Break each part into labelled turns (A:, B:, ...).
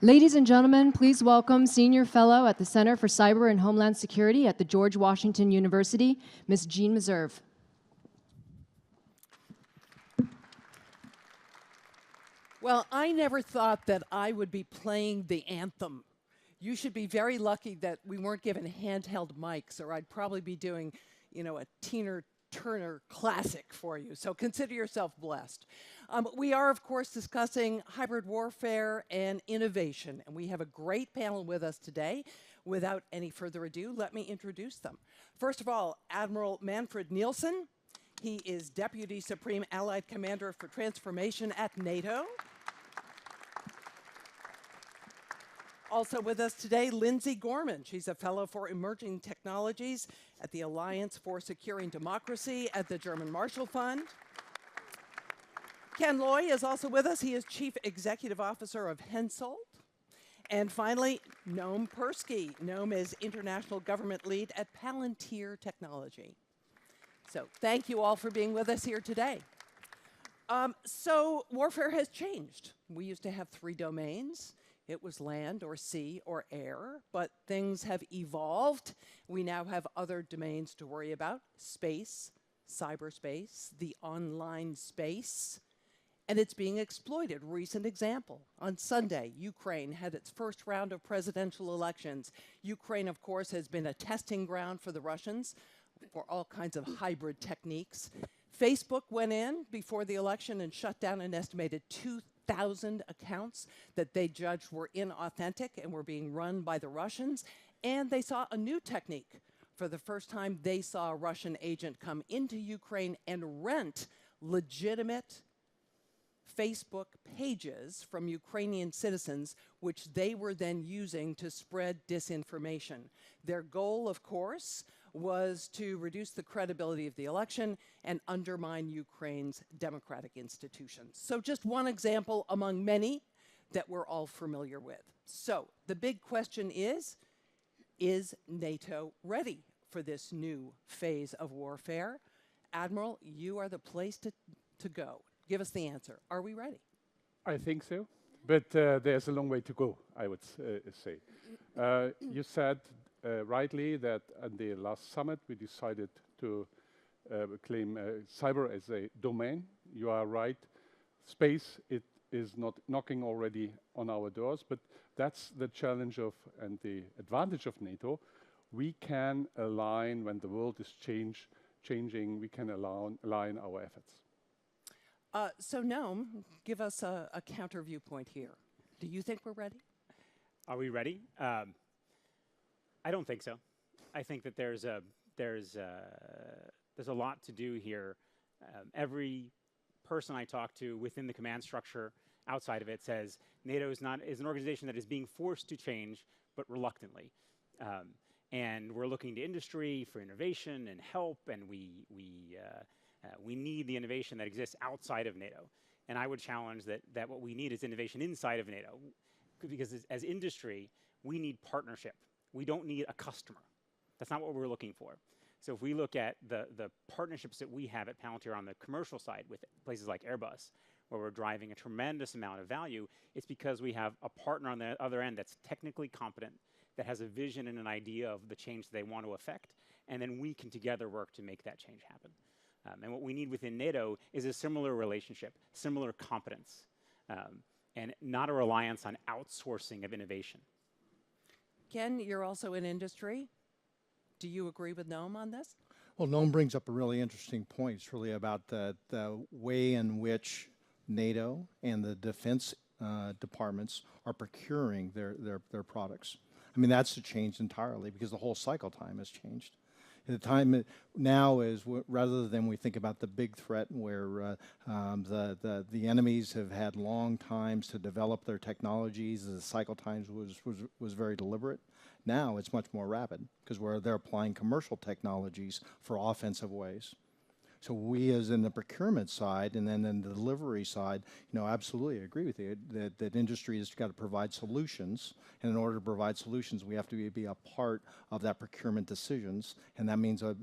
A: Ladies and gentlemen, please welcome Senior Fellow at the Center for Cyber and Homeland Security at the George Washington University, Ms. Jean Meserve.
B: Well, I never thought that I would be playing the anthem. You should be very lucky that we weren't given handheld mics, or I'd probably be doing, a Tina Turner classic for you. So consider yourself blessed. We are, of course, discussing hybrid warfare and innovation, and we have a great panel with us today. Without any further ado, let me introduce them. First of all, Admiral Manfred Nielson. He is Deputy Supreme Allied Commander for Transformation at NATO. Also with us today, Lindsay Gorman. She's a Fellow for Emerging Technologies at the Alliance for Securing Democracy at the German Marshall Fund. Ken Loy is also with us. He is Chief Executive Officer of Hensoldt. And finally, Noam Perski. Noam is International Government Lead at Palantir Technology. So thank you all for being with us here today. So warfare has changed. We used to have 3 domains. It was land or sea or air, but things have evolved. We now have other domains to worry about: space, cyberspace, the online space, and it's being exploited. Recent example, on Sunday, Ukraine had its first round of presidential elections. Ukraine, of course, has been a testing ground for the Russians for all kinds of hybrid techniques. Facebook went in before the election and shut down an estimated 2,000 accounts that they judged were inauthentic and were being run by the Russians. And they saw a new technique. For the first time, they saw a Russian agent come into Ukraine and rent legitimate Facebook pages from Ukrainian citizens, which they were then using to spread disinformation. Their goal, of course, was to reduce the credibility of the election and undermine Ukraine's democratic institutions. So just one example among many that we're all familiar with. So the big question is NATO ready for this new phase of warfare? Admiral, you are the place to go. Give us the answer. Are we ready?
C: I think so, but there's a long way to go, I would say. You said rightly that at the last summit we decided to claim cyber as a domain. You are right. Space, it is not knocking already on our doors, but that's the challenge of and the advantage of NATO. We can align when the world is changing, we can align our efforts.
B: So Noam, give us a counter viewpoint here. Do you think we're ready?
D: Are we ready? I don't think so. I think that there's a lot to do here. Every person I talk to within the command structure, outside of it, says NATO is an organization that is being forced to change, but reluctantly. And we're looking to industry for innovation and help, and we need the innovation that exists outside of NATO. And I would challenge that what we need is innovation inside of NATO, because as industry, we need partnership. We don't need a customer. That's not what we're looking for. So if we look at the partnerships that we have at Palantir on the commercial side with places like Airbus, where we're driving a tremendous amount of value, it's because we have a partner on the other end that's technically competent, that has a vision and an idea of the change they want to affect, and then we can together work to make that change happen. And what we need within NATO is a similar relationship, similar competence, and not a reliance on outsourcing of innovation.
B: Ken, you're also in industry. Do you agree with Noam on this?
E: Well, Noam brings up a really interesting point. It's really about the way in which NATO and the defense departments are procuring their products. I mean, that's changed entirely because the whole cycle time has changed. The time now is, rather than we think about the big threat where the enemies have had long times to develop their technologies, the cycle times was very deliberate. Now it's much more rapid because they're applying commercial technologies for offensive ways. So we, as in the procurement side and then in the delivery side, absolutely agree with you that industry has got to provide solutions, and in order to provide solutions, we have to be a part of that procurement decisions, and that means a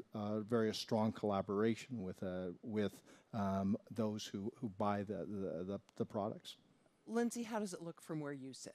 E: very strong collaboration with those who buy the products.
B: Lindsay, how does it look from where you sit?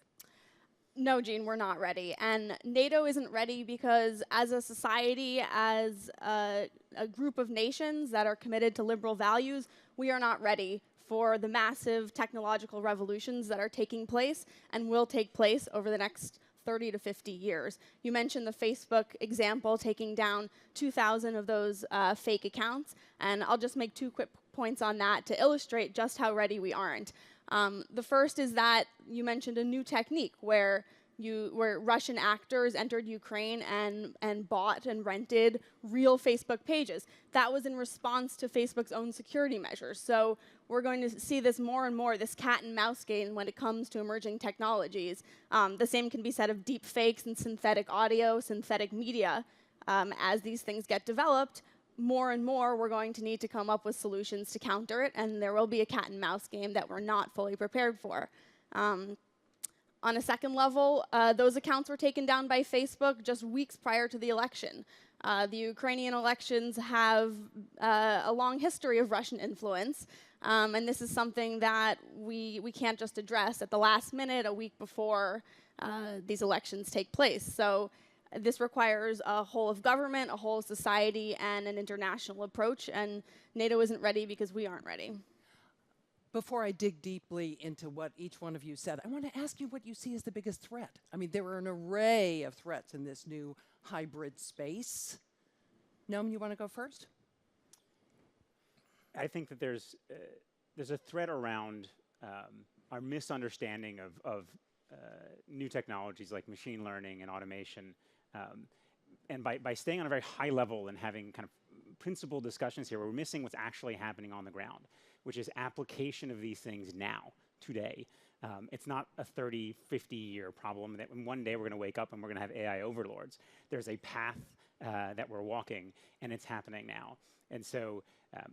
F: No, Jean, we're not ready. And NATO isn't ready because as a society, as a group of nations that are committed to liberal values, we are not ready for the massive technological revolutions that are taking place and will take place over the next 30 to 50 years. You mentioned the Facebook example, taking down 2,000 of those fake accounts. And I'll just make 2 quick points on that to illustrate just how ready we aren't. The first is that you mentioned a new technique where Russian actors entered Ukraine and bought and rented real Facebook pages. That was in response to Facebook's own security measures. So we're going to see this more and more, this cat and mouse game when it comes to emerging technologies. The same can be said of deep fakes and synthetic audio, synthetic media. As these things get developed, more and more we're going to need to come up with solutions to counter it, and there will be a cat and mouse game that we're not fully prepared for. On a second level, those accounts were taken down by Facebook just weeks prior to the election. The Ukrainian elections have a long history of Russian influence, and this is something that we can't just address at the last minute, a week before these elections take place. So this requires a whole of government, a whole society, and an international approach, and NATO isn't ready because we aren't ready.
B: Before I dig deeply into what each one of you said, I want to ask you what you see as the biggest threat. I mean, there are an array of threats in this new hybrid space. Noam, you want to go first?
D: I think that there's a threat around our misunderstanding of new technologies like machine learning and automation. And by staying on a very high level and having kind of principled discussions here, we're missing what's actually happening on the ground, which is application of these things now, today. It's not a 30, 50-year problem that one day we're going to wake up and we're going to have AI overlords. There's a path that we're walking, and it's happening now. And so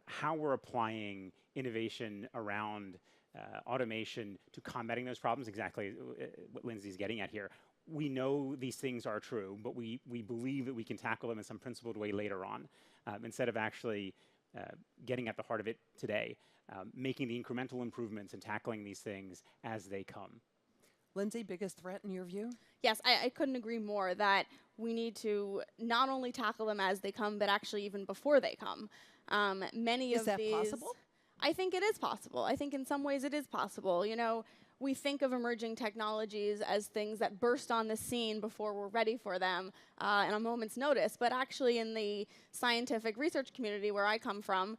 D: how we're applying innovation around automation to combating those problems, exactly what Lindsay's getting at here. We know these things are true, but we believe that we can tackle them in some principled way later on, instead of actually getting at the heart of it today, making the incremental improvements and tackling these things as they come.
B: Lindsay, biggest threat in your view?
F: Yes, I couldn't agree more that we need to not only tackle them as they come, but actually even before they come.
B: Is that possible?
F: I think it is possible. I think in some ways it is possible. You know, we think of emerging technologies as things that burst on the scene before we're ready for them in a moment's notice. But actually in the scientific research community where I come from,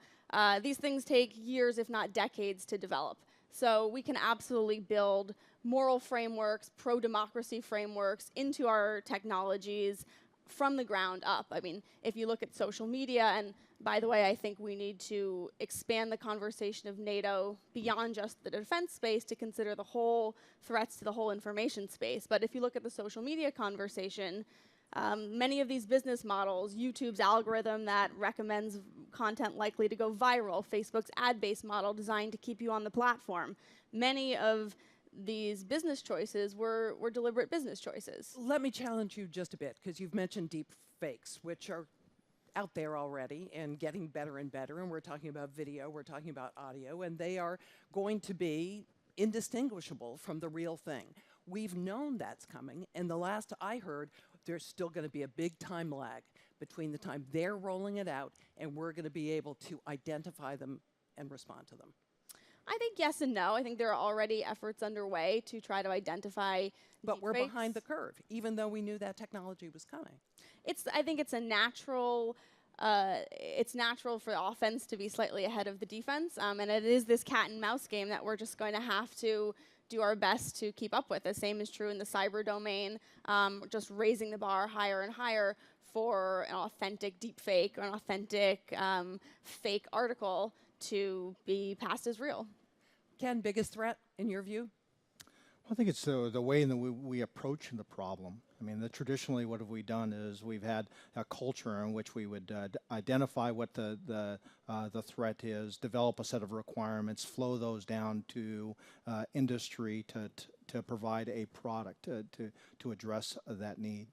F: these things take years, if not decades, to develop. So we can absolutely build moral frameworks, pro-democracy frameworks into our technologies from the ground up. I mean, if you look at social media, and by the way, I think we need to expand the conversation of NATO beyond just the defense space to consider the whole threats to the whole information space. But if you look at the social media conversation, many of these business models, YouTube's algorithm that recommends content likely to go viral, Facebook's ad-based model designed to keep you on the platform, many of these business choices were deliberate business choices.
B: Let me challenge you just a bit, because you've mentioned deep fakes, which are out there already and getting better and better. And we're talking about video, we're talking about audio, and they are going to be indistinguishable from the real thing. We've known that's coming, and the last I heard, there's still going to be a big time lag between the time they're rolling it out and we're going to be able to identify them and respond to them.
F: I think yes and no. I think there are already efforts underway to try to identify
B: But we're
F: deepfakes.
B: behind the curve, even though we knew that technology was coming.
F: I think it's a natural, it's natural for the offense to be slightly ahead of the defense, and it is this cat and mouse game that we're just going to have to do our best to keep up with. The same is true in the cyber domain, just raising the bar higher and higher for an authentic deepfake or an authentic fake article to be passed as real.
B: Ken, biggest threat in your view?
E: I think it's the way in that we approach the problem. I mean, traditionally, what have we done is we've had a culture in which we would identify what the threat is, develop a set of requirements, flow those down to industry to provide a product to address that need.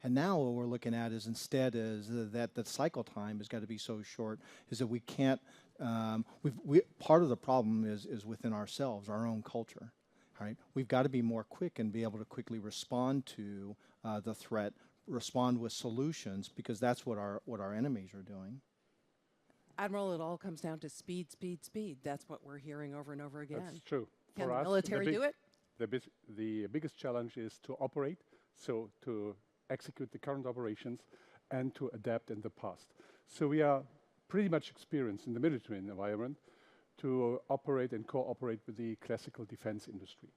E: And now what we're looking at is instead is that the cycle time has got to be so short, is that we can't. Part of the problem is within ourselves, our own culture. right? We've got to be more quick and be able to quickly respond to the threat, respond with solutions, because that's what our enemies are doing.
B: Admiral, it all comes down to speed, speed, speed. That's what we're hearing over and over again.
C: That's true.
B: Can
C: For
B: the
C: us,
B: military do it?
C: The biggest challenge is to operate, so to execute the current operations and to adapt in the past. So we are pretty much experienced in the military environment to operate and cooperate with the classical defense industry.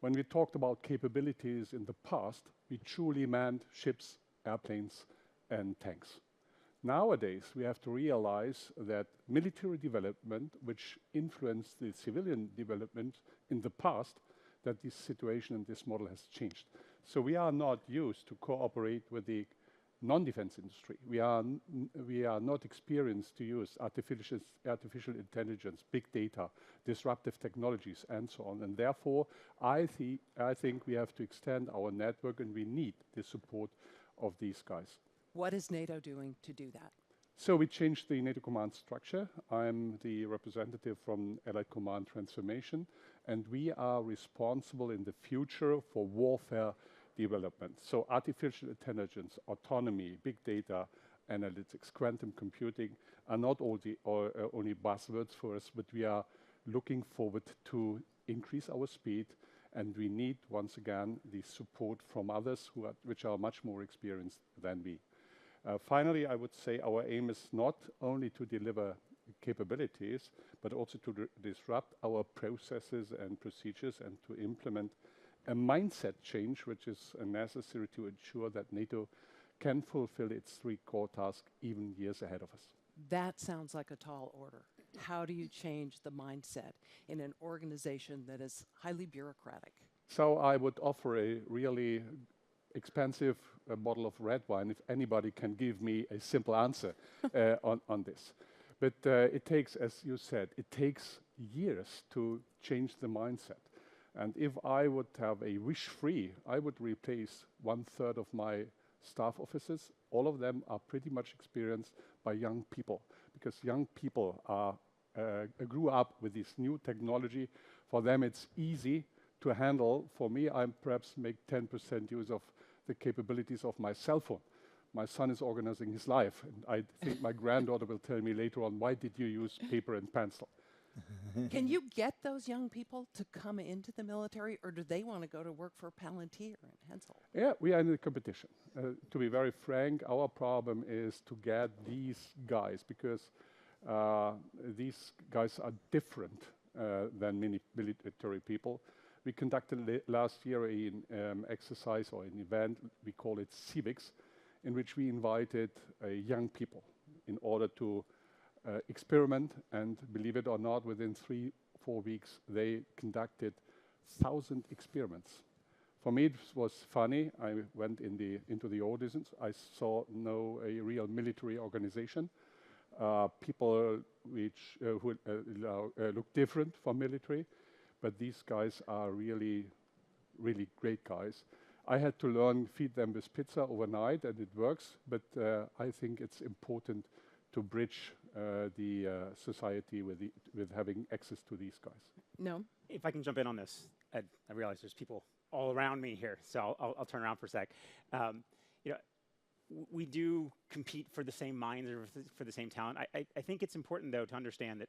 C: When we talked about capabilities in the past, we truly manned ships, airplanes, and tanks. Nowadays, we have to realize that military development, which influenced the civilian development in the past, that this situation and this model has changed. So we are not used to cooperate with the non-defense industry. We are not experienced to use artificial intelligence, big data, disruptive technologies, and so on. And therefore, I think we have to extend our network, and we need the support of these guys.
B: What is NATO doing to do that?
C: So we changed the NATO command structure. I'm the representative from Allied Command Transformation, and we are responsible in the future for warfare development. So artificial intelligence, autonomy, big data, analytics, quantum computing are not only buzzwords for us, but we are looking forward to increase our speed, and we need, once again, the support from others which are much more experienced than we. Finally, I would say our aim is not only to deliver capabilities, but also to disrupt our processes and procedures and to implement a mindset change, which is necessary to ensure that NATO can fulfill its 3 core tasks even years ahead of us.
B: That sounds like a tall order. How do you change the mindset in an organization that is highly bureaucratic?
C: So I would offer a really expensive bottle of red wine if anybody can give me a simple answer on this. But it takes, as you said, it takes years to change the mindset. And if I would have a wish-free, I would replace 1/3 of my staff officers. All of them are pretty much experienced by young people, because young people grew up with this new technology. For them, it's easy to handle. For me, I perhaps make 10% use of the capabilities of my cell phone. My son is organizing his life, and I think my granddaughter will tell me later on, why did you use paper and pencil?
B: Can you get those young people to come into the military, or do they want to go to work for Palantir and Hensoldt?
C: Yeah, we are in the competition. To be very frank, our problem is to get these guys, because these guys are different than many military people. We conducted last year an exercise or an event, we call it Civics, in which we invited young people in order to experiment, and believe it or not, within 3-4 weeks, they conducted 1,000 experiments. For me, it was funny. I went into the auditions. I saw a real military organization. People who look different from military, but these guys are really, really great guys. I had to learn, feed them with pizza overnight, and it works, but I think it's important to bridge the society with having access to these guys.
B: No?
D: If I can jump in on this, I realize there's people all around me here, so I'll turn around for a sec. We do compete for the same minds or for the same talent. I think it's important, though, to understand that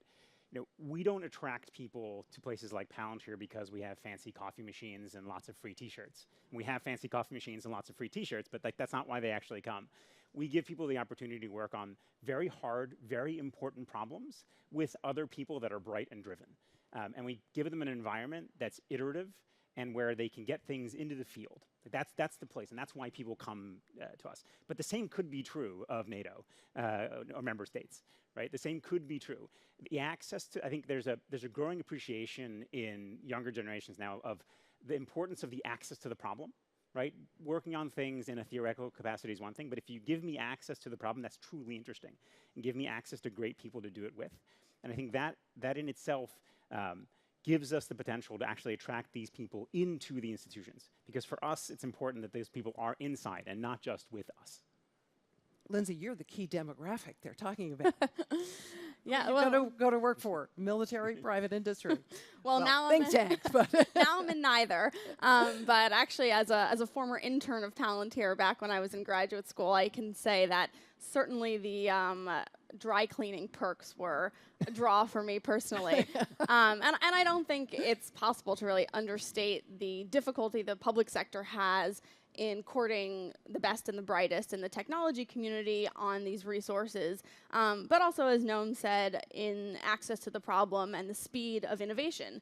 D: we don't attract people to places like Palantir because we have fancy coffee machines and lots of free T-shirts. We have fancy coffee machines and lots of free T-shirts, but that's not why they actually come. We give people the opportunity to work on very hard, very important problems with other people that are bright and driven. And we give them an environment that's iterative and where they can get things into the field. That's the place, and that's why people come to us. But the same could be true of NATO or member states, right? The same could be true. The access to, I think there's a growing appreciation in younger generations now of the importance of the access to the problem, right? Working on things in a theoretical capacity is one thing, but if you give me access to the problem, that's truly interesting, and give me access to great people to do it with. And I think that in itself gives us the potential to actually attract these people into the institutions. Because for us, it's important that those people are inside and not just with us.
B: Lindsay, you're the key demographic they're talking about.
F: Yeah,
B: You're
F: well,
B: going to go to work for military, private industry.
F: well, now
B: think
F: I'm
B: tanks, but
F: now I'm in neither. But actually, as a former intern of Palantir back when I was in graduate school, I can say that certainly the dry cleaning perks were a draw for me personally. And I don't think it's possible to really understate the difficulty the public sector has in courting the best and the brightest in the technology community on these resources, but also, as Noam said, in access to the problem and the speed of innovation.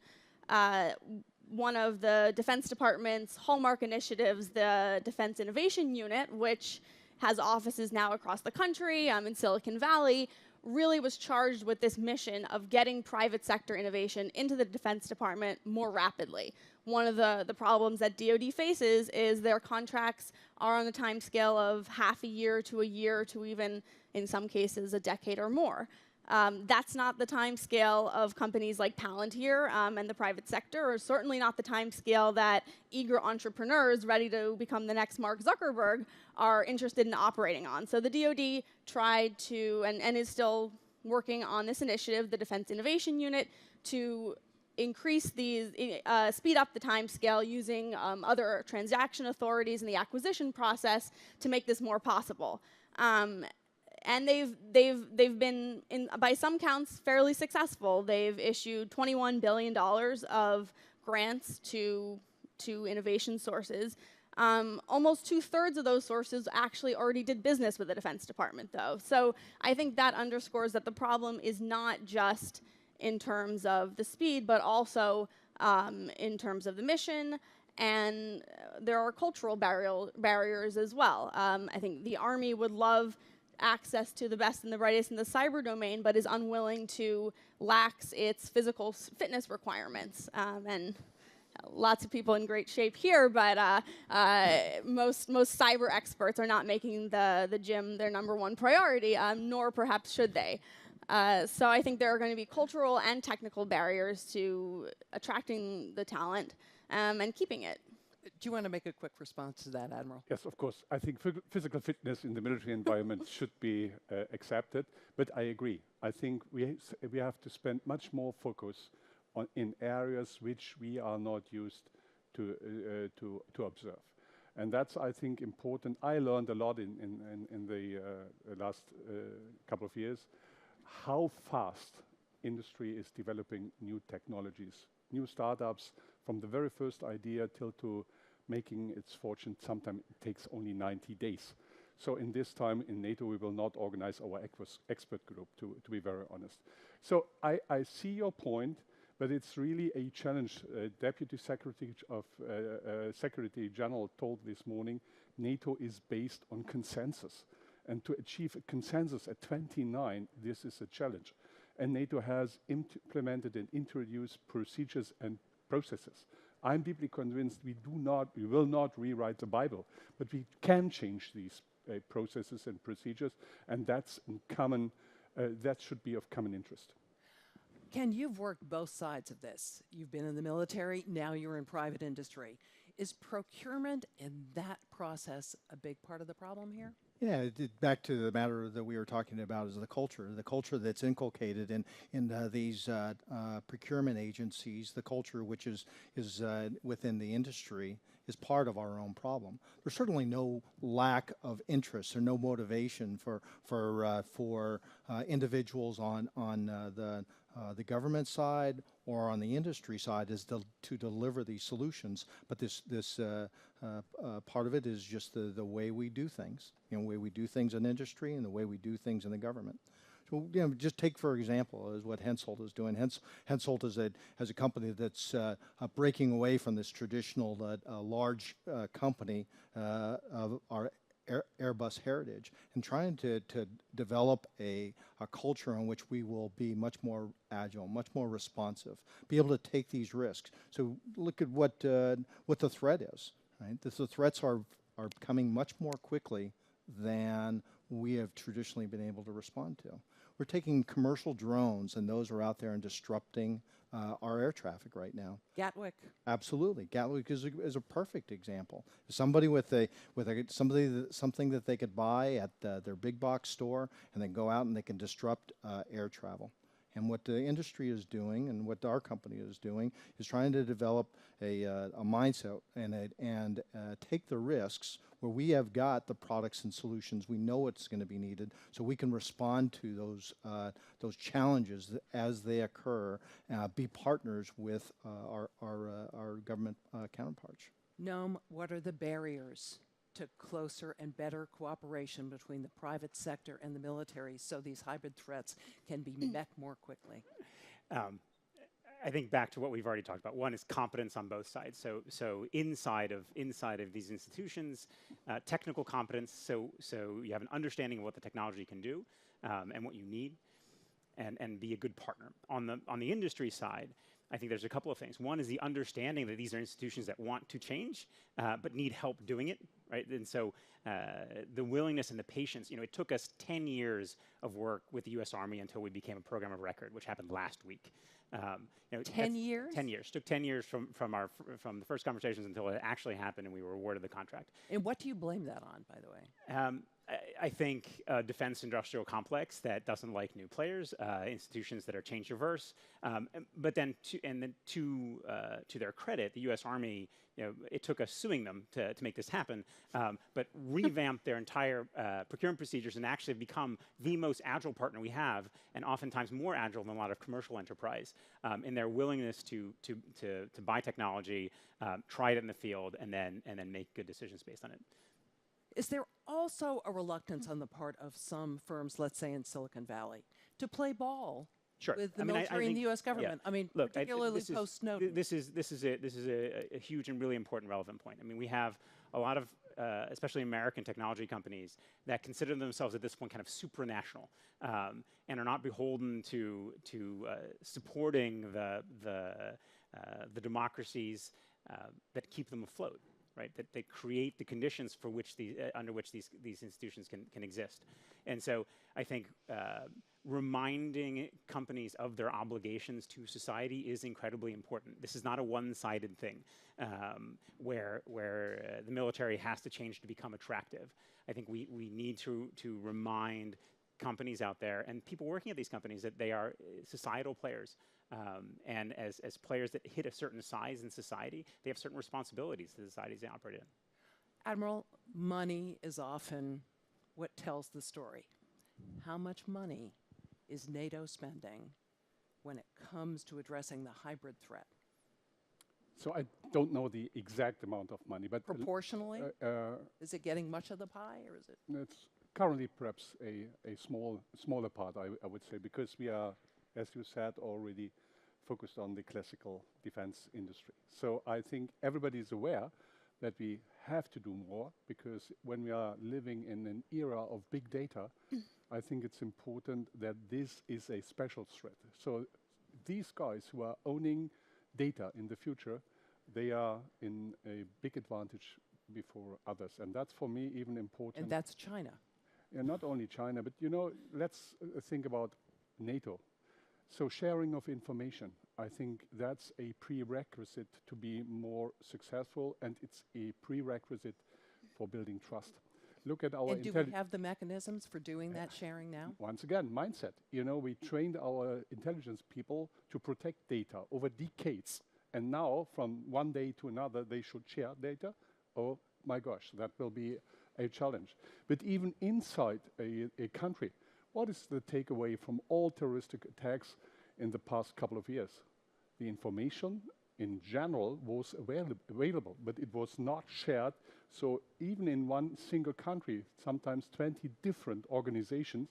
F: One of the Defense Department's hallmark initiatives, the Defense Innovation Unit, which has offices now across the country, in Silicon Valley, really was charged with this mission of getting private sector innovation into the Defense Department more rapidly. One of the problems that DoD faces is their contracts are on the time scale of half a year to even, in some cases, a decade or more. That's not the time scale of companies like Palantir and the private sector, or certainly not the time scale that eager entrepreneurs ready to become the next Mark Zuckerberg are interested in operating on. So the DoD tried to, and is still working on this initiative, the Defense Innovation Unit, to increase these, speed up the time scale using other transaction authorities in the acquisition process to make this more possible. And they've been, by some counts, fairly successful. They've issued $21 billion of grants to innovation sources. Almost 2/3 of those sources actually already did business with the Defense Department, though. So I think that underscores that the problem is not just in terms of the speed, but also in terms of the mission. And there are cultural barriers as well. I think the Army would love access to the best and the brightest in the cyber domain, but is unwilling to lax its physical fitness requirements. And lots of people in great shape here, but most cyber experts are not making the gym their #1 priority, nor perhaps should they. So I think there are going to be cultural and technical barriers to attracting the talent and keeping it.
B: do you want to make a quick response to that, Admiral?
C: Yes, of course. I think physical fitness in the military environment should be accepted, but I agree. I think we have to spend much more focus on in areas which we are not used to observe. And that's, I think, important. I learned a lot in the last couple of years, how fast industry is developing new technologies, new startups, from the very first idea till to making its fortune. Sometimes it takes only 90 days. So in this time in NATO, we will not organize our expert group, to be very honest. So I see your point, but it's really a challenge. Deputy Secretary of Secretary General told this morning, NATO is based on consensus. And to achieve a consensus at 29, this is a challenge. And NATO has implemented and introduced procedures and processes. I'm deeply convinced we will not rewrite the Bible, but we can change these processes and procedures, and that's in common. That should be of common interest.
B: Ken, you've worked both sides of this. You've been in the military, now you're in private industry. Is procurement in that process a big part of the problem here?
E: Yeah, back to the matter that we were talking about is the culture that's inculcated in these procurement agencies, the culture which is within the industry is part of our own problem. There's certainly no lack of interest or no motivation for individuals on the government side or on the industry side is to deliver these solutions. But this part of it is just the way we do things, the way we do things in industry and the way we do things in the government. So, just take for example is what Hensoldt is doing. Hensoldt has a company that's breaking away from this traditional large company of our Airbus heritage and trying to develop a culture in which we will be much more agile, much more responsive, be able to take these risks. So look at what the threat is. Right? The threats are coming much more quickly than we have traditionally been able to respond to. We're taking commercial drones, and those are out there and disrupting our air traffic right now.
B: Gatwick.
E: Absolutely, Gatwick is a perfect example. Somebody with something that they could buy at their big box store, and then go out and they can disrupt air travel. And what the industry is doing, and what our company is doing, is trying to develop a mindset and take the risks where we have got the products and solutions. We know what's going to be needed, so we can respond to those challenges as they occur. Be partners with our government counterparts.
B: Noam, what are the barriers to closer and better cooperation between the private sector and the military so these hybrid threats can be met more quickly?
D: I think back to what we've already talked about. One is competence on both sides. So inside of these institutions, technical competence. So you have an understanding of what the technology can do and what you need, and be a good partner. On the industry side, I think there's a couple of things. One is the understanding that these are institutions that want to change, but need help doing it, right? And so the willingness and the patience, it took us 10 years of work with the US Army until we became a program of record, which happened last week.
B: 10 years?
D: 10 years. Took 10 years from the first conversations until it actually happened and we were awarded the contract.
B: And what do you blame that on, by the way?
D: I think a defense industrial complex that doesn't like new players, institutions that are change averse, but then to their credit, the U.S. Army, it took us suing them to make this happen, but revamped their entire procurement procedures and actually become the most agile partner we have, and oftentimes more agile than a lot of commercial enterprise in their willingness to buy technology, try it in the field, and then make good decisions based on it.
B: Is there also a reluctance on the part of some firms, let's say in Silicon Valley, to play ball with the military and the U.S. government?
D: Yeah.
B: I mean,
D: look,
B: particularly post-Snowden.
D: This is a huge and really important, relevant point. I mean, we have a lot of, especially American technology companies, that consider themselves at this point kind of supranational, and are not beholden to supporting the democracies that keep them afloat. Right, that they create the conditions for which under which these institutions can exist. And so I think reminding companies of their obligations to society is incredibly important. This is not a one-sided thing where the military has to change to become attractive. I think we need to remind companies out there and people working at these companies that they are societal players. And as players that hit a certain size in society, they have certain responsibilities to the societies they operate in.
B: Admiral, money is often what tells the story. How much money is NATO spending when it comes to addressing the hybrid threat?
C: So I don't know the exact amount of money, but
B: proportionally, is it getting much of the pie, or is it?
C: It's currently perhaps a smaller part, I would say, because we are, as you said, already focused on the classical defense industry. So I think everybody is aware that we have to do more, because when we are living in an era of big data, I think it's important that this is a special threat. So these guys who are owning data in the future, they are in a big advantage before others. And that's, for me, even important.
B: And that's China.
C: Yeah, not only China, but, let's think about NATO. So sharing of information, I think that's a prerequisite to be more successful, and it's a prerequisite for building trust. Look at our
B: and do we have the mechanisms for doing that sharing now?
C: Once again, mindset. We trained our intelligence people to protect data over decades, and now from one day to another they should share data. Oh my gosh, that will be a challenge. But even inside a country, what is the takeaway from all terroristic attacks in the past couple of years? The information in general was available, but it was not shared. So even in one single country, sometimes 20 different organizations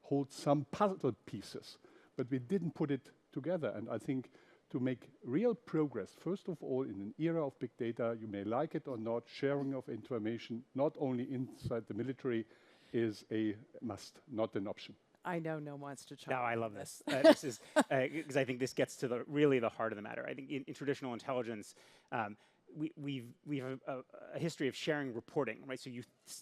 C: hold some puzzle pieces, but we didn't put it together. And I think to make real progress, first of all, in an era of big data, you may like it or not, sharing of information, not only inside the military, is a must, not an option.
B: I know Noam wants to chime in.
D: No, I love this. This is because I think this gets to really the heart of the matter. I think in traditional intelligence, we have a history of sharing reporting, right? So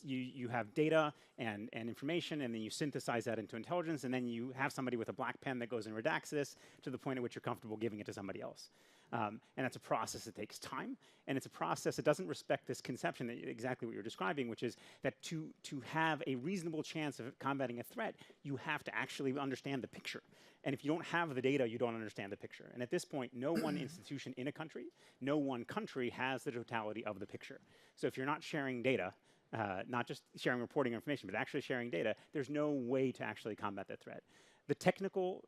D: you have data and information, and then you synthesize that into intelligence, and then you have somebody with a black pen that goes and redacts this to the point at which you're comfortable giving it to somebody else. And that's a process that takes time, and it's a process that doesn't respect this conception that exactly what you're describing, which is that to have a reasonable chance of combating a threat, you have to actually understand the picture. And if you don't have the data, you don't understand the picture. And at this point, no one institution in a country, no one country has the totality of the picture. So if you're not sharing data, not just sharing reporting information, but actually sharing data, there's no way to actually combat that threat. The technical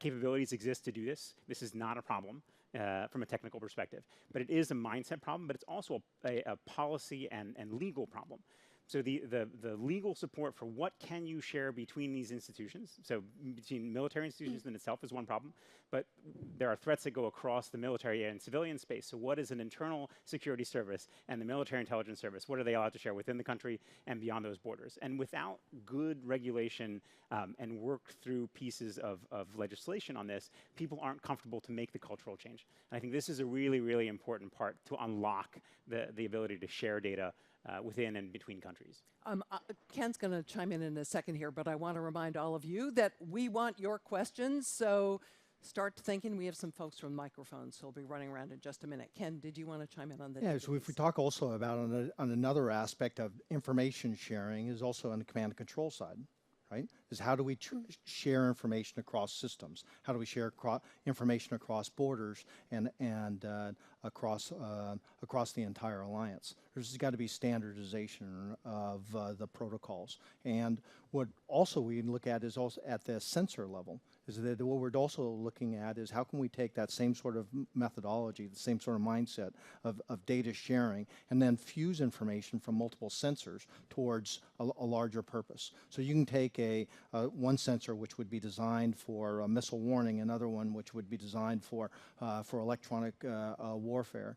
D: capabilities exist to do this. This is not a problem from a technical perspective, but it is a mindset problem, but it's also a policy and legal problem. So the legal support for what can you share between these institutions, so between military institutions in itself is one problem, but there are threats that go across the military and civilian space. So what is an internal security service and the military intelligence service? What are they allowed to share within the country and beyond those borders? And without good regulation and work through pieces of legislation on this, people aren't comfortable to make the cultural change. And I think this is a really, really important part to unlock the ability to share data within and between countries.
B: Ken's going to chime in a second here, but I want to remind all of you that we want your questions, so start thinking. We have some folks from microphones, so we'll be running around in just a minute. Ken, did you want to chime in on the
E: Yeah, so if we talk also about on another aspect of information sharing is also on the command and control side, right? Is how do we share information across systems? How do we share information across borders and across the entire alliance? There's got to be standardization of the protocols. And what also we look at is also at the sensor level. Is that what we're also looking at is how can we take that same sort of methodology, the same sort of mindset of data sharing, and then fuse information from multiple sensors towards a larger purpose. So you can take one sensor which would be designed for missile warning, another one which would be designed for electronic warfare,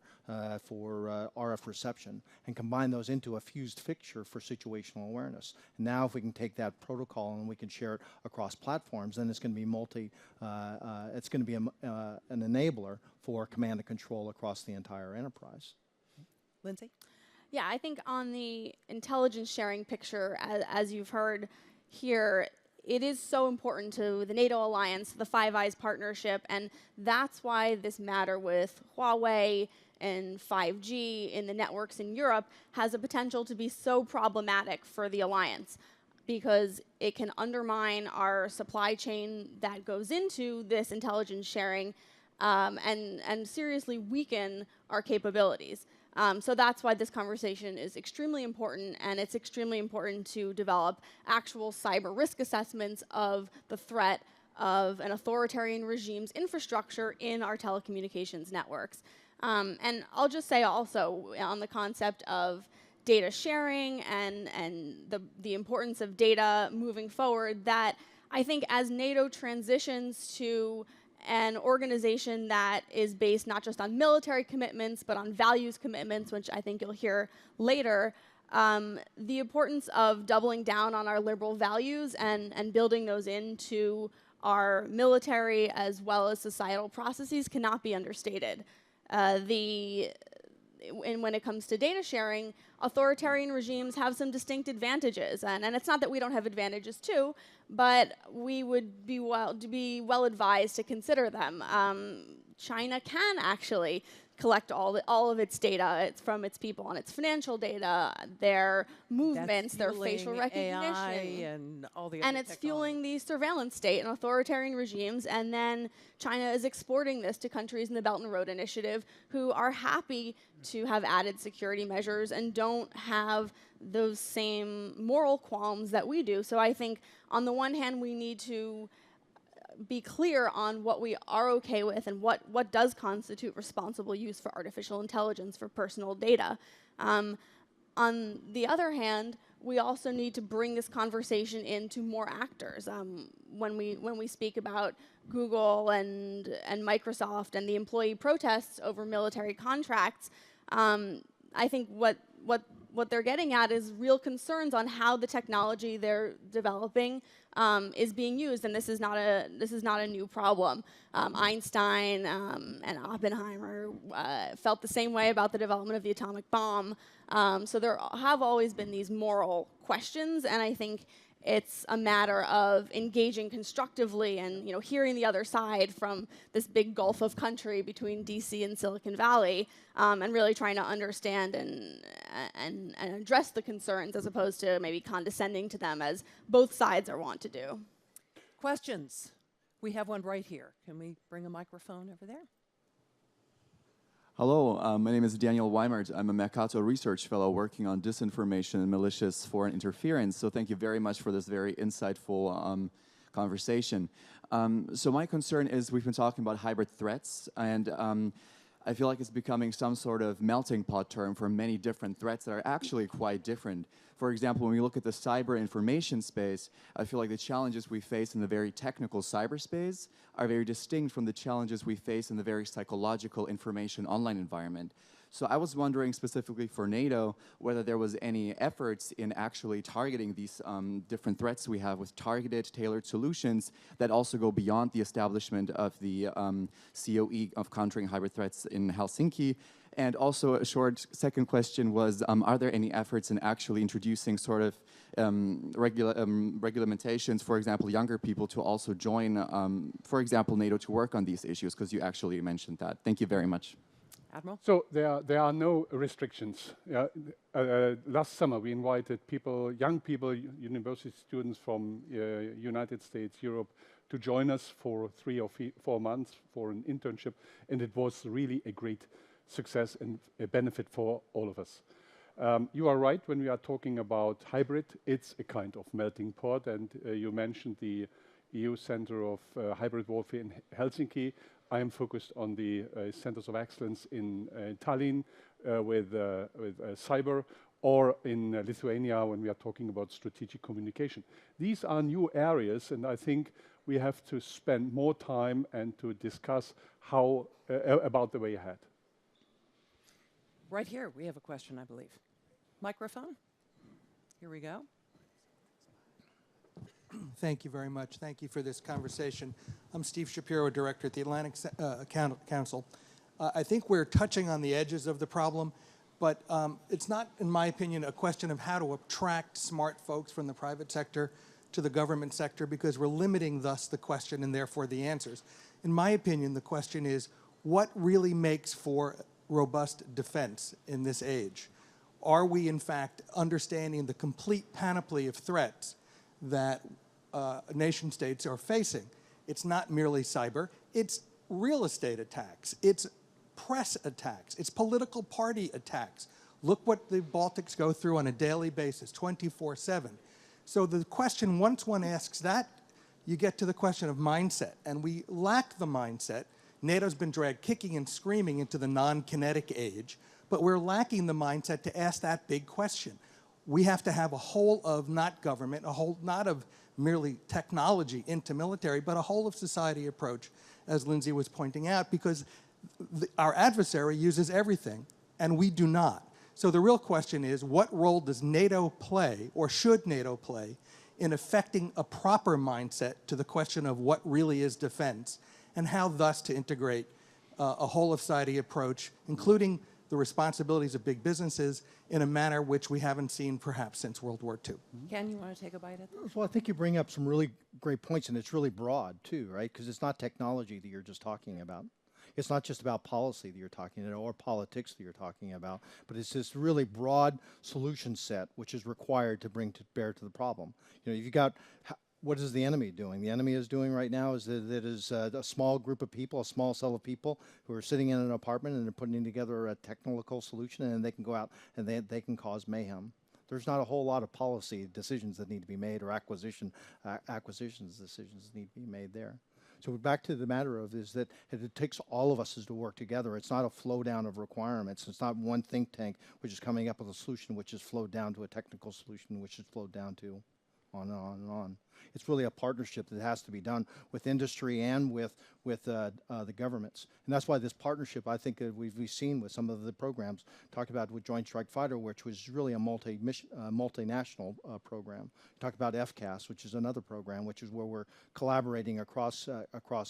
E: for RF reception, and combine those into a fused picture for situational awareness. And now if we can take that protocol and we can share it across platforms, then it's going to be it's going to be an enabler for command and control across the entire enterprise.
B: Lindsay?
F: Yeah, I think on the intelligence sharing picture, as you've heard here, it is so important to the NATO alliance, the Five Eyes partnership, and that's why this matter with Huawei and 5G in the networks in Europe has a potential to be so problematic for the alliance, because it can undermine our supply chain that goes into this intelligence sharing and seriously weaken our capabilities. So that's why this conversation is extremely important, and it's extremely important to develop actual cyber risk assessments of the threat of an authoritarian regime's infrastructure in our telecommunications networks. And I'll just say also on the concept of data sharing and the importance of data moving forward, that I think as NATO transitions to an organization that is based not just on military commitments, but on values commitments, which I think you'll hear later, the importance of doubling down on our liberal values and building those into our military as well as societal processes cannot be understated. And when it comes to data sharing, authoritarian regimes have some distinct advantages, and it's not that we don't have advantages too, but we would be well advised to consider them. China can actually collect all of its data from its people on its financial data, their movements, their facial recognition,
B: AI and all the other
F: and it's fueling the surveillance state and authoritarian regimes. And then China is exporting this to countries in the Belt and Road Initiative who are happy to have added security measures and don't have those same moral qualms that we do. So I think on the one hand, we need to be clear on what we are okay with and what does constitute responsible use for artificial intelligence for personal data. On the other hand, we also need to bring this conversation into more actors. When we speak about Google and Microsoft and the employee protests over military contracts, I think what what they're getting at is real concerns on how the technology they're developing is being used, and this is not a new problem. Einstein and Oppenheimer felt the same way about the development of the atomic bomb. So there have always been these moral questions, and I think it's a matter of engaging constructively and hearing the other side from this big gulf of country between DC and Silicon Valley, and really trying to understand and address the concerns as opposed to maybe condescending to them as both sides are wont to do.
B: Questions? We have one right here. Can we bring a microphone over there?
G: Hello, my name is Daniel Weimert. I'm a Mercato Research Fellow working on disinformation and malicious foreign interference. So thank you very much for this very insightful conversation. So my concern is we've been talking about hybrid threats, and I feel like it's becoming some sort of melting pot term for many different threats that are actually quite different. For example, when we look at the cyber information space, I feel like the challenges we face in the very technical cyberspace are very distinct from the challenges we face in the very psychological information online environment. So I was wondering specifically for NATO whether there was any efforts in actually targeting these different threats we have with targeted, tailored solutions that also go beyond the establishment of the COE of countering hybrid threats in Helsinki. And also a short second question was, are there any efforts in actually introducing sort of regulamentations, for example, younger people to also join, for example, NATO to work on these issues, because you actually mentioned that. Thank you very much.
B: Admiral?
C: So there are no restrictions. Last summer we invited people, young people, university students from United States, Europe, to join us for 3 or 4 months for an internship, and it was really a great success and a benefit for all of us. You are right, when we are talking about hybrid, it's a kind of melting pot, and you mentioned the EU Center of Hybrid Warfare in Helsinki. I am focused on the Centers of Excellence in Tallinn with cyber, or in Lithuania when we are talking about strategic communication. These are new areas, and I think we have to spend more time and to discuss how about the way ahead.
B: Right here, we have a question, I believe. Microphone? Here we go.
H: Thank you very much. Thank you for this conversation. I'm Steve Shapiro, Director at the Atlantic Council. I think we're touching on the edges of the problem, but it's not, in my opinion, a question of how to attract smart folks from the private sector to the government sector, because we're limiting thus the question and therefore the answers. In my opinion, the question is, what really makes for robust defense in this age? Are we, in fact, understanding the complete panoply of threats that nation states are facing? It's not merely cyber, it's real estate attacks, it's press attacks, it's political party attacks. Look what the Baltics go through on a daily basis, 24/7. So the question, once one asks that, you get to the question of mindset, and we lack the mindset. NATO's been dragged kicking and screaming into the non-kinetic age, but we're lacking the mindset to ask that big question. We have to have a whole of not government, a whole not of merely technology into military, but a whole of society approach, as Lindsay was pointing out, because our adversary uses everything, and we do not. So the real question is, what role does NATO play, or should NATO play, in affecting a proper mindset to the question of what really is defense, and how thus to integrate a whole of society approach, including the responsibilities of big businesses, in a manner which we haven't seen perhaps since World War II.
B: Ken, you want to take a bite at this?
E: Well, I think you bring up some really great points, and it's really broad too, right? Because it's not technology that you're just talking about. It's not just about policy that you're talking about or politics that you're talking about, but it's this really broad solution set which is required to bring to bear to the problem. You know, you've got, what is the enemy doing? The enemy is doing right now is that it is a small group of people, a small cell of people who are sitting in an apartment and they're putting together a technical solution, and they can go out and they can cause mayhem. There's not a whole lot of policy decisions that need to be made, or acquisitions decisions that need to be made there. So back to the matter of is that it takes all of us to work together. It's not a flow down of requirements. It's not one think tank which is coming up with a solution which is flowed down to a technical solution which is flowed down to on and on and on. It's really a partnership that has to be done with industry and with the governments. And that's why this partnership, I think, we've seen with some of the programs, talked about with Joint Strike Fighter, which was really a multinational program. Talk about FCAS, which is another program, which is where we're collaborating across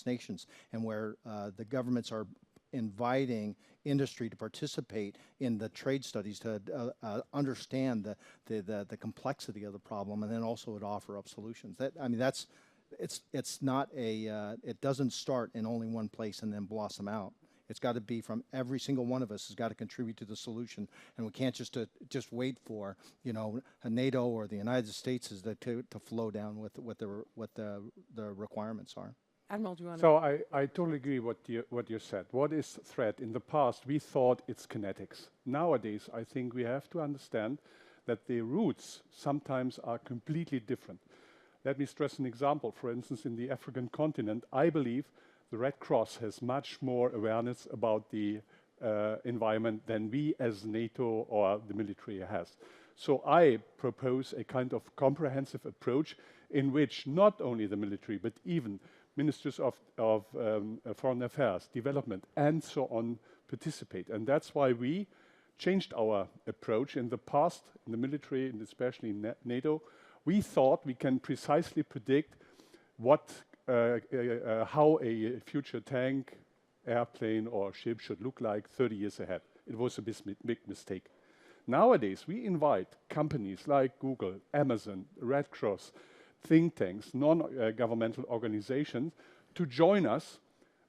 E: nations, and where the governments are inviting industry to participate in the trade studies to understand the complexity of the problem, and then also to offer up solutions. It's not it doesn't start in only one place and then blossom out. It's got to be from every single one of us has got to contribute to the solution, and we can't just wait for a NATO or the United States to flow down with what the requirements are.
B: Admiral, do you want to?
C: So I totally agree what you said. What is threat? In the past, we thought it's kinetics. Nowadays, I think we have to understand that the roots sometimes are completely different. Let me stress an example. For instance, in the African continent, I believe the Red Cross has much more awareness about the environment than we as NATO or the military has. So I propose a kind of comprehensive approach in which not only the military, but even ministers of foreign affairs, development, and so on participate. And that's why we changed our approach in the past, in the military, and especially in NATO. We thought we can precisely predict how a future tank, airplane, or ship should look like 30 years ahead. It was a big mistake. Nowadays, we invite companies like Google, Amazon, Red Cross, think tanks, non-governmental organizations to join us,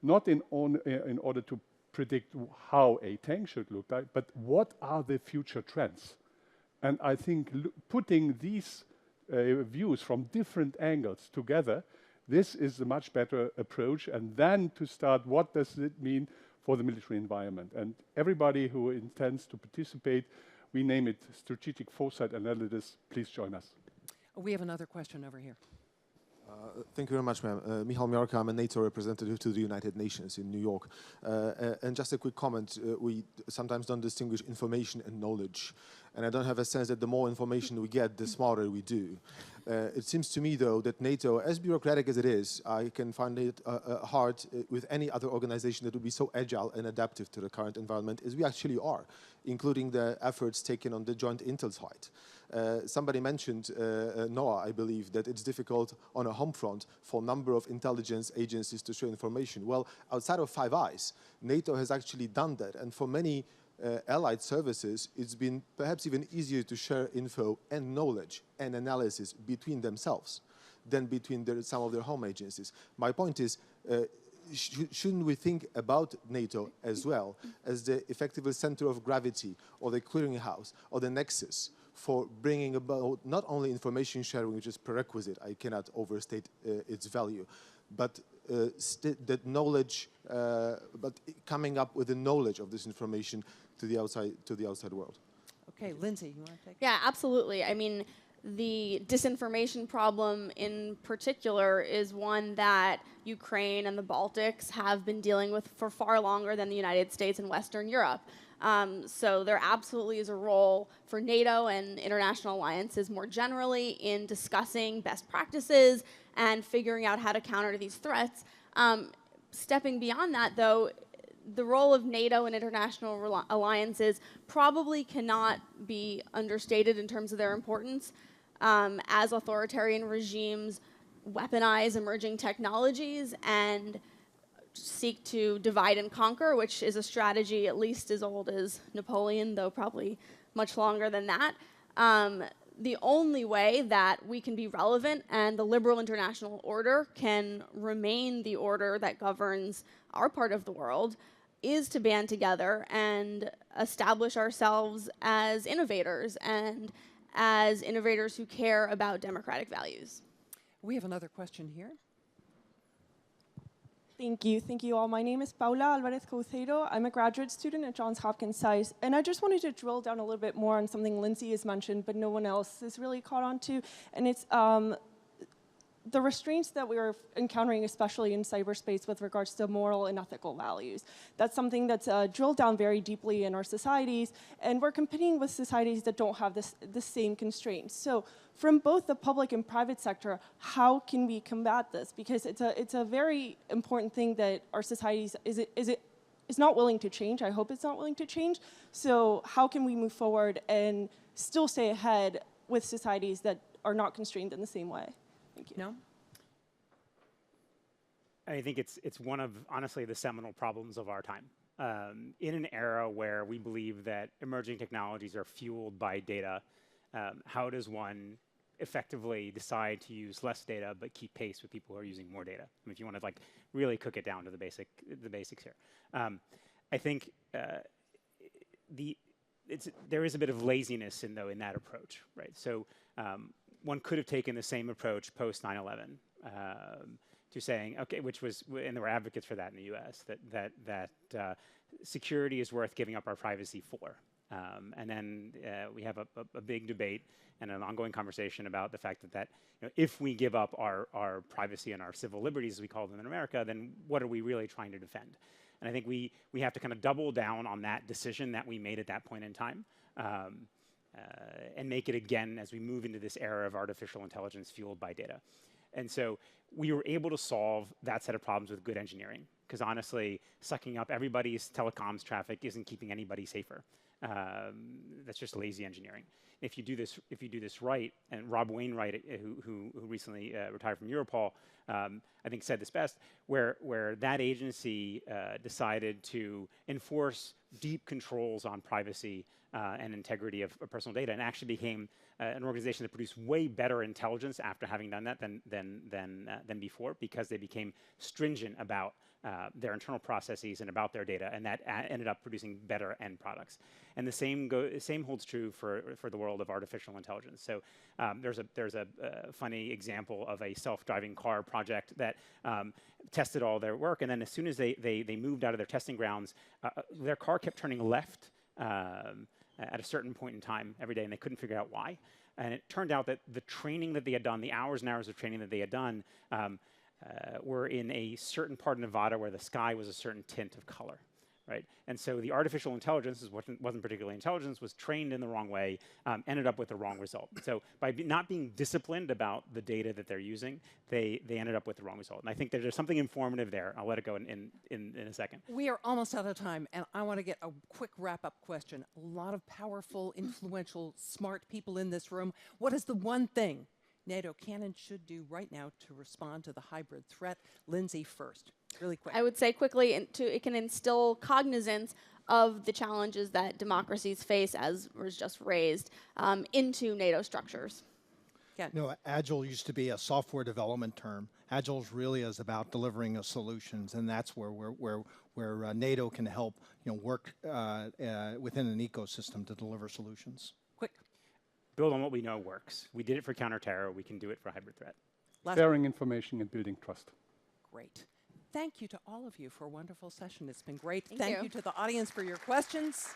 C: not in order to predict how a tank should look like, but what are the future trends. And I think putting these views from different angles together, this is a much better approach, and then to start, what does it mean for the military environment? And everybody who intends to participate, we name it Strategic Foresight Analysis, please join us.
B: We have another question over here.
I: Thank you very much, ma'am. Michal Miorka, I'm a NATO representative to the United Nations in New York. And just a quick comment, we sometimes don't distinguish information and knowledge. And I don't have a sense that the more information we get, the smarter we do. It seems to me, though, that NATO, as bureaucratic as it is, I can find it hard with any other organization that would be so agile and adaptive to the current environment as we actually are, including the efforts taken on the joint intel side. Somebody mentioned, Noah, I believe, that it's difficult on a home front for a number of intelligence agencies to share information. Well, outside of Five Eyes, NATO has actually done that. And for many allied services, it's been perhaps even easier to share info and knowledge and analysis between themselves than between some of their home agencies. My point is, shouldn't we think about NATO as well as the effective center of gravity or the clearinghouse or the nexus for bringing about not only information sharing, which is prerequisite, I cannot overstate its value, but that knowledge, but coming up with the knowledge of this information to the outside world.
B: Okay, Lindsay, you want to take?
F: Yeah, absolutely. I mean, the disinformation problem in particular is one that Ukraine and the Baltics have been dealing with for far longer than the United States and Western Europe. So there absolutely is a role for NATO and international alliances more generally in discussing best practices and figuring out how to counter these threats. Stepping beyond that, though, the role of NATO and international alliances probably cannot be understated in terms of their importance. As authoritarian regimes weaponize emerging technologies and seek to divide and conquer, which is a strategy at least as old as Napoleon, though probably much longer than that. The only way that we can be relevant and the liberal international order can remain the order that governs our part of the world is to band together and establish ourselves as innovators and as innovators who care about democratic values.
B: We have another question here.
J: Thank you all. My name is Paula Alvarez Caucedo. I'm a graduate student at Johns Hopkins SAIS, and I just wanted to drill down a little bit more on something Lindsay has mentioned, but no one else has really caught on to, and it's the restraints that we are encountering, especially in cyberspace with regards to moral and ethical values. That's something that's drilled down very deeply in our societies, and we're competing with societies that don't have the same constraints. So from both the public and private sector, how can we combat this? Because it's a very important thing that our societies is not willing to change. I hope it's not willing to change. So how can we move forward and still stay ahead with societies that are not constrained in the same way? Thank you.
B: No?
D: I think it's one of, honestly, the seminal problems of our time. In an era where we believe that emerging technologies are fueled by data, how does one effectively decide to use less data but keep pace with people who are using more data? I mean, if you want to like really cook it down to the basics here. I think there is a bit of laziness in that approach, right? So one could have taken the same approach post 9/11 to saying, okay, and there were advocates for that in the U.S. that security is worth giving up our privacy for. And then we have a big debate and an ongoing conversation about the fact that if we give up our privacy and our civil liberties, as we call them in America, then what are we really trying to defend? And I think we have to kind of double down on that decision that we made at that point in time and make it again as we move into this era of artificial intelligence fueled by data. And so we were able to solve that set of problems with good engineering, because honestly, sucking up everybody's telecoms traffic isn't keeping anybody safer. That's just lazy engineering. If you do this right, and Rob Wainwright, who recently retired from Europol, I think said this best, where that agency decided to enforce deep controls on privacy and integrity of personal data, and actually became an organization that produced way better intelligence after having done that than before, because they became stringent about their internal processes and about their data, and that ended up producing better end products. And the same holds true for the world of artificial intelligence. So there's a funny example of a self-driving car project that tested all their work, and then as soon as they moved out of their testing grounds, their car kept turning left at a certain point in time every day, and they couldn't figure out why. And it turned out that the training that they had done, the hours and hours of training that they had done, were in a certain part of Nevada where the sky was a certain tint of color, right? And so the artificial intelligence, wasn't particularly intelligence, was trained in the wrong way, ended up with the wrong result. So by not being disciplined about the data that they're using, they ended up with the wrong result. And I think there's something informative there. I'll let it go in a second.
B: We are almost out of time, and I want to get a quick wrap-up question. A lot of powerful, influential, smart people in this room. What is the one thing NATO can and should do right now to respond to the hybrid threat? Lindsay first, really quick.
F: I would say quickly, it can instill cognizance of the challenges that democracies face, as was just raised, into NATO structures.
B: Yeah.
E: No, Agile used to be a software development term. Agile really is about delivering solutions, and that's where NATO can help work within an ecosystem to deliver solutions.
B: Quick.
D: Build on what we know works. We did it for counterterror. We can do it for hybrid threat.
C: Sharing information and building trust.
B: Great. Thank you to all of you for a wonderful session. It's been great. Thank you to the audience for your questions.